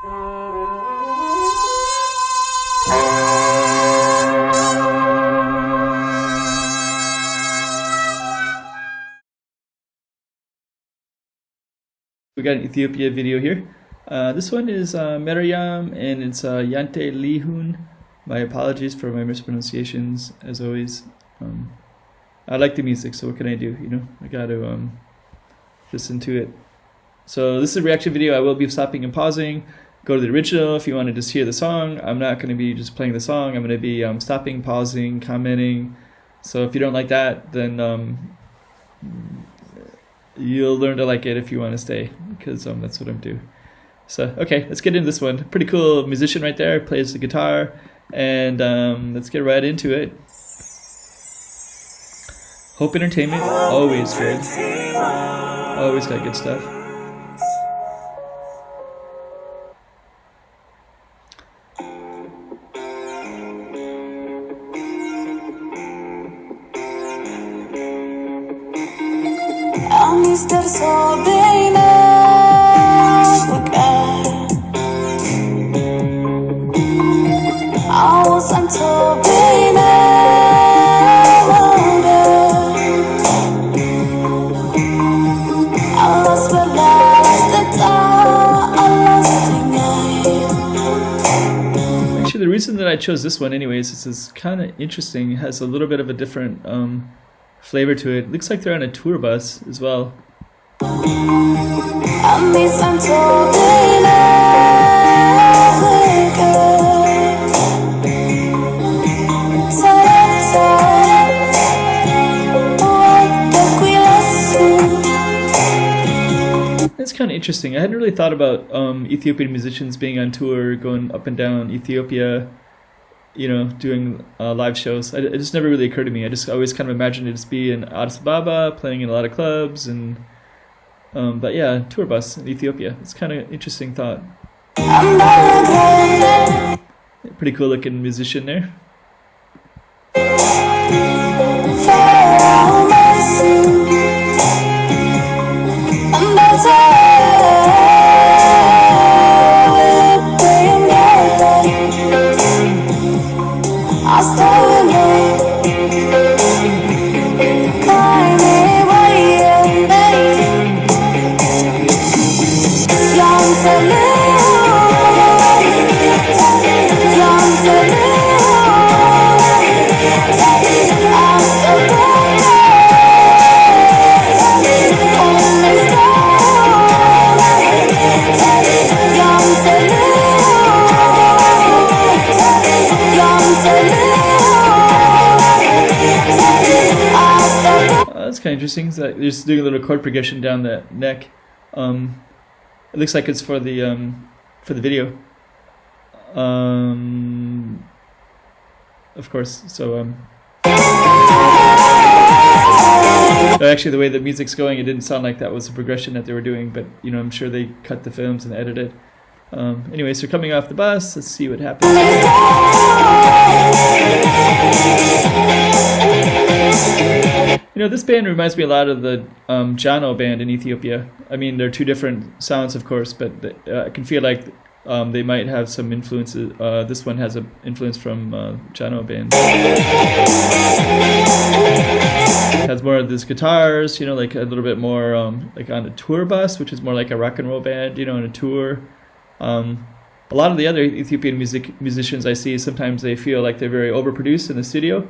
We got an Ethiopia video here. This one is Meriyam, and it's Yante Lihun. My apologies for my mispronunciations, as always. I like the music, so what can I do? You know, I got to listen to it. So this is a reaction video. I will be stopping and pausing. Go to the original if you want to just hear the song. I'm not going to be just playing the song. I'm going to be stopping, pausing, commenting. So if you don't like that, then you'll learn to like it if you want to stay, because that's what I'm doing. So okay, let's get into this one. Pretty cool musician right there, plays the guitar, and let's get right into it. Hope Entertainment, always good. Always got good stuff. Actually, the reason that I chose this one anyways is it's kind of interesting. It has a little bit of a different flavor to it. Looks like they're on a tour bus as well. It's kind of interesting. I hadn't really thought about Ethiopian musicians being on tour, going up and down Ethiopia, you know, doing live shows. It just never really occurred to me. I just always kind of imagined it to be in Addis Ababa, playing in a lot of clubs, and but yeah, tour bus in Ethiopia. It's kind of interesting thought. Pretty cool looking musician there. That's kind of interesting. So they're just doing a little chord progression down the neck. It looks like it's for the video. Of course. So actually, the way the music's going, it didn't sound like that was a progression that they were doing. But you know, I'm sure they cut the films and edited. Anyway, so coming off the bus, let's see what happens. You know, this band reminds me a lot of the Jano band in Ethiopia. I mean, they're two different sounds, of course, but I can feel like they might have some influences. This one has an influence from Jano band. It has more of these guitars, you know, like a little bit more like on a tour bus, which is more like a rock and roll band, you know, on a tour. A lot of the other Ethiopian musicians I see, sometimes they feel like they're very overproduced in the studio,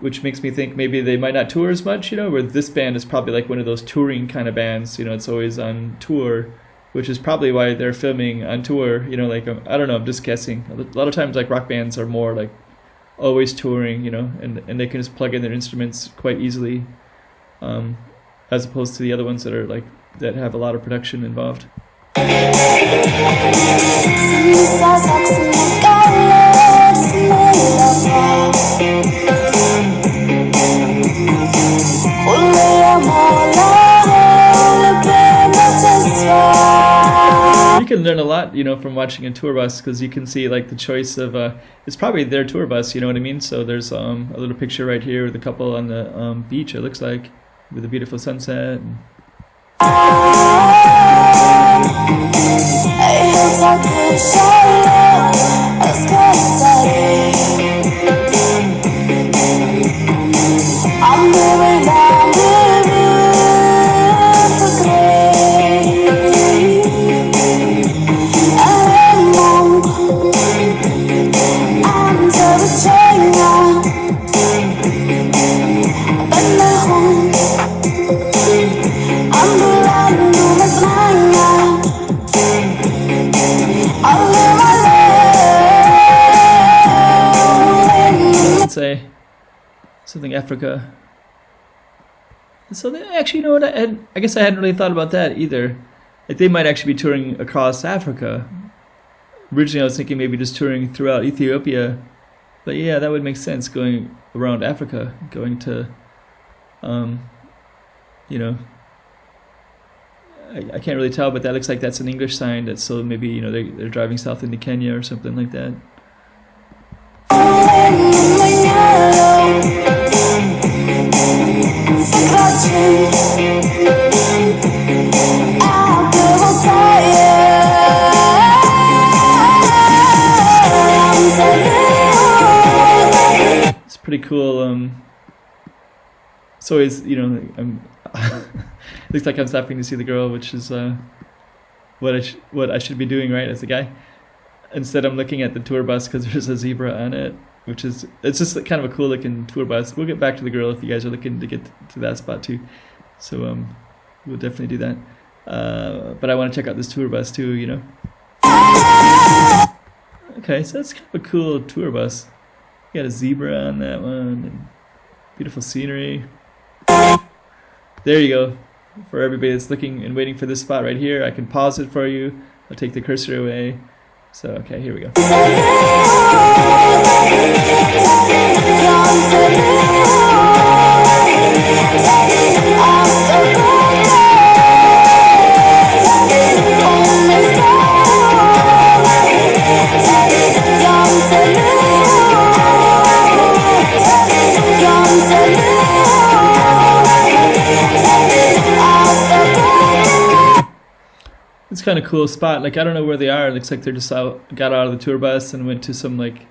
which makes me think maybe they might not tour as much, you know, where this band is probably like one of those touring kind of bands, you know, it's always on tour, which is probably why they're filming on tour, you know, like, I don't know, I'm just guessing. A lot of times, like, rock bands are more like always touring, you know, and they can just plug in their instruments quite easily, as opposed to the other ones that are like, that have a lot of production involved. You can learn a lot, you know, from watching a tour bus, because you can see like the choice of it's probably their tour bus, you know what I mean? So there's a little picture right here with a couple on the beach, it looks like, with a beautiful sunset. And Say something Africa. So they actually, you know what? I guess I hadn't really thought about that either. Like they might actually be touring across Africa. Originally, I was thinking maybe just touring throughout Ethiopia, but yeah, that would make sense. Going around Africa, going to, you know, I can't really tell, but that looks like that's an English sign. That's so maybe, you know, they're driving south into Kenya or something like that. It's pretty cool. It's always, you know, looks like I'm stopping to see the girl, which is what I should be doing, right, as a guy. Instead, I'm looking at the tour bus because there's a zebra on it, it's just kind of a cool looking tour bus. We'll get back to the girl if you guys are looking to get to that spot too. So we'll definitely do that. But I want to check out this tour bus too, you know. Okay, so that's kind of a cool tour bus. You got a zebra on that one, and beautiful scenery. There you go. For everybody that's looking and waiting for this spot right here, I can pause it for you. I'll take the cursor away. So, okay, here we go. It's kind of cool spot. Like, I don't know where they are. It looks like they're just got out of the tour bus and went to some like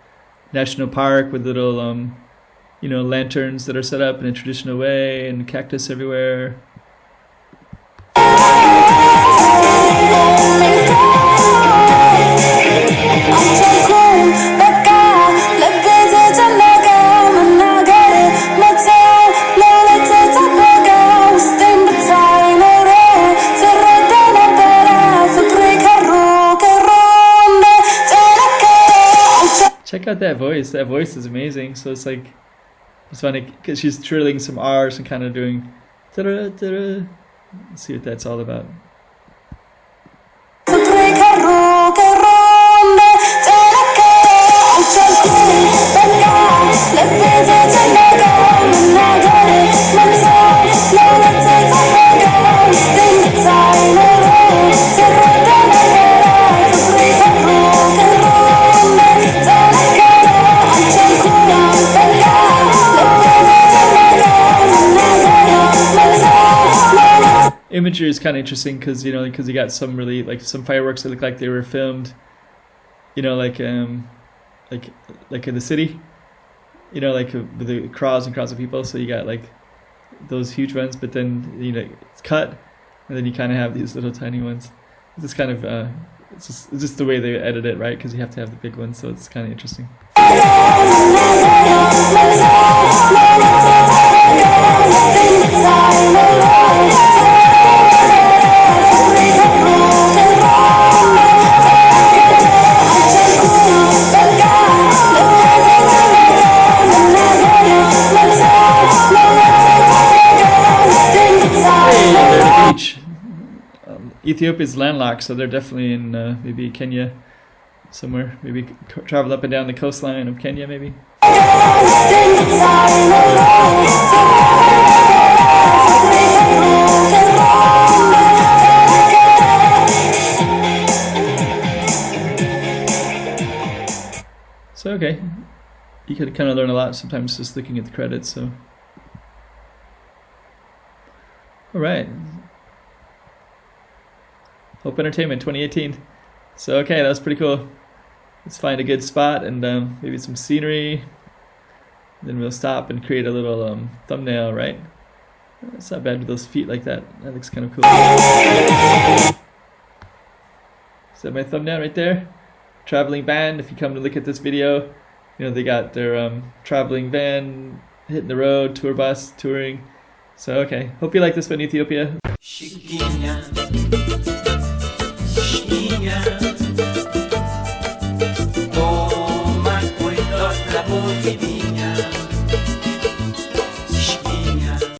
national park with little you know, lanterns that are set up in a traditional way and cactus everywhere. Check out that voice. That voice is amazing. So it's like, it's funny because she's trilling some R's and kind of doing ta-da, ta-da. Let's see what that's all about. Imagery is kind of interesting because, you know, because you got some really, like, some fireworks that look like they were filmed, you know, like in the city, you know, like with the crowds and crowds of people. So you got like those huge ones, but then, you know, it's cut, and then you kind of have these little tiny ones. It's just kind of it's just the way they edit it, right? Because you have to have the big ones, so it's kind of interesting. Ethiopia is landlocked, so they're definitely in maybe Kenya somewhere. Maybe travel up and down the coastline of Kenya, maybe. So, okay. You could kind of learn a lot sometimes just looking at the credits, so. All right. Hope Entertainment 2018. So okay, that was pretty cool. Let's find a good spot and maybe some scenery. Then we'll stop and create a little thumbnail, right? It's not bad with those feet like that. That looks kind of cool. Is that my thumbnail right there? Traveling band. If you come to look at this video, you know, they got their traveling van hitting the road, tour bus, touring. So okay, hope you like this one, Ethiopia.